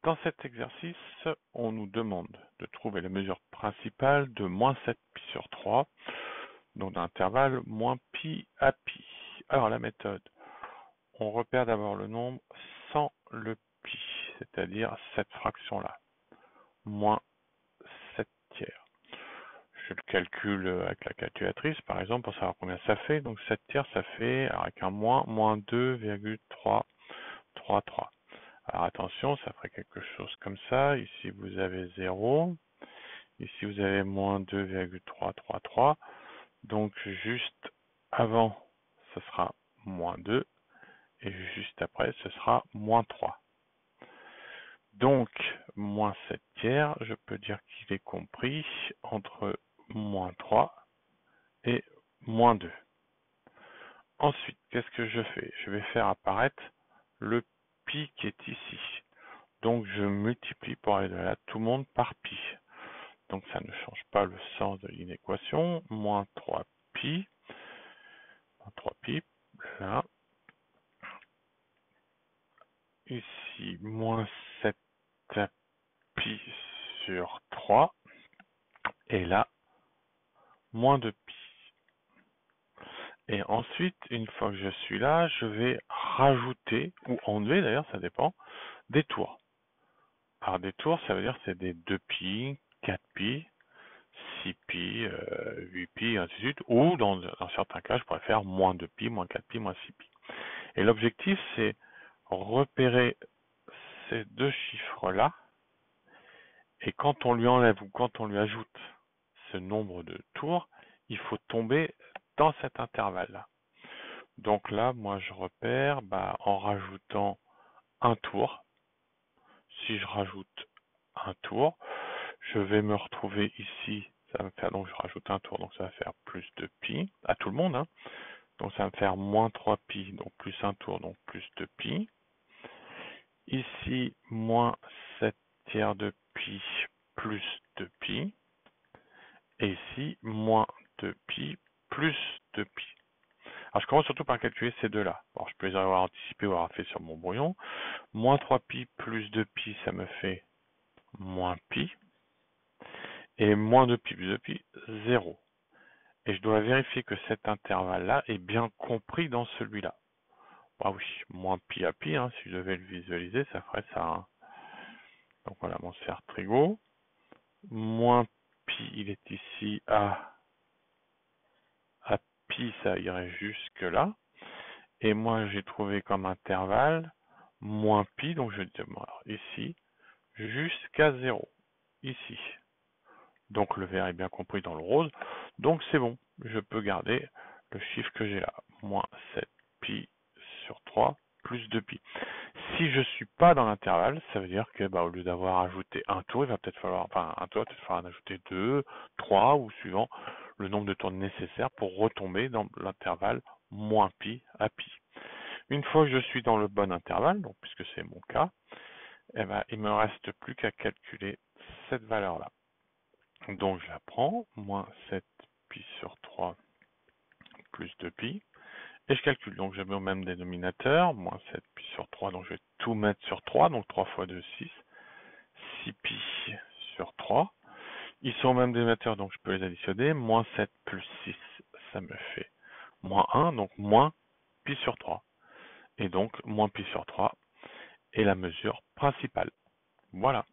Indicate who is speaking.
Speaker 1: Dans cet exercice, on nous demande de trouver la mesure principale de moins 7π sur 3, donc d'intervalle moins π à π. Alors la méthode, on repère d'abord le nombre sans le π, c'est-à-dire cette fraction-là, moins 7 tiers. Je le calcule avec la calculatrice, par exemple, pour savoir combien ça fait. Donc 7 tiers, ça fait, alors avec un moins 2,333. Alors attention, ça ferait quelque chose comme ça. Ici, vous avez 0. Ici, vous avez moins 2,333. Donc, juste avant, ce sera moins 2. Et juste après, ce sera moins 3. Donc, moins 7 tiers, je peux dire qu'il est compris entre moins 3 et moins 2. Ensuite, qu'est-ce que je fais? Je vais faire apparaître le pi qui est ici. Donc, je multiplie pour aller de là tout le monde par pi. Donc, ça ne change pas le sens de l'inéquation. Moins 3π. Moins 3π. Là. Ici, moins 7π sur 3. Et là, moins 2π. Et ensuite, une fois que je suis là, je vais rajouter, ou enlever d'ailleurs, ça dépend, des tours. Alors des tours, ça veut dire que c'est des 2π, 4π, 6π, 8π, ainsi de suite. Ou dans certains cas, je pourrais faire moins 2π, moins 4π, moins 6π. Et l'objectif, c'est repérer ces deux chiffres-là. Et quand on lui enlève ou quand on lui ajoute ce nombre de tours, il faut tomber dans cet intervalle-là. Donc là, moi, je repère en rajoutant un tour. Si je rajoute un tour, je vais me retrouver ici. Ça va me faire, donc je rajoute un tour, donc ça va faire plus de pi à tout le monde. Hein. Donc ça va me faire moins 3π, donc plus un tour, donc plus de pi. Ici, moins 7 tiers de pi plus de pi. Et ici, moins 2π plus de pi. Alors je commence surtout par calculer ces deux-là. Bon, je peux les avoir anticipés ou avoir fait sur mon brouillon. Moins 3π plus 2π, ça me fait moins pi. Et moins 2π plus 2π, 0. Et je dois vérifier que cet intervalle-là est bien compris dans celui-là. Ah oui, moins pi à pi, hein, si je devais le visualiser, ça ferait ça. Hein. Donc voilà mon cercle trigo. Moins pi, il est ici à pi, ça irait jusque là. Et moi, j'ai trouvé comme intervalle moins pi, donc je dis ici, jusqu'à 0. Ici. Donc le vert est bien compris dans le rose. Donc c'est bon, je peux garder le chiffre que j'ai là. Moins 7π sur 3 plus 2π. Si je ne suis pas dans l'intervalle, ça veut dire que au lieu d'avoir ajouté un tour, il va peut-être falloir, en ajouter 2, 3 ou suivant le nombre de tours nécessaires pour retomber dans l'intervalle moins pi à pi. Une fois que je suis dans le bon intervalle, donc puisque c'est mon cas, il ne me reste plus qu'à calculer cette valeur-là. Donc je la prends, moins 7π sur 3 plus 2π, et je calcule. Donc je mets au même dénominateur, moins 7π sur 3, donc je vais tout mettre sur 3, donc 3 fois 2, 6, 6π sur 3. Ils sont au même dénominateur, donc je peux les additionner, moins 7 plus 6, ça me fait moins 1, donc moins π sur 3. Et donc moins π sur 3 est la mesure principale. Voilà.